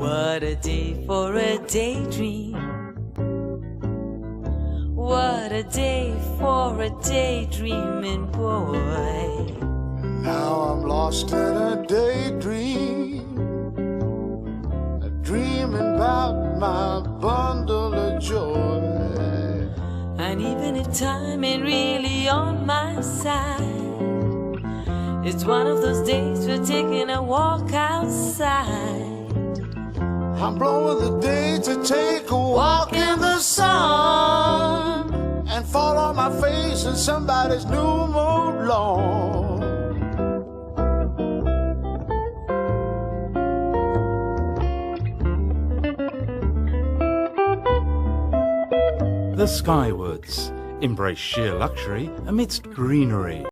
What a day for a daydream. What a day for a daydreaming boy. Now I'm lost in a daydream, dreaming about my bundle of joy. And even if time ain't really on my side, it's one of those days we're taking a walk outside. I'm blowing the day to take a walk in the sun and fall on my face in somebody's new mode lawn. The Skywoods embrace sheer luxury amidst greenery.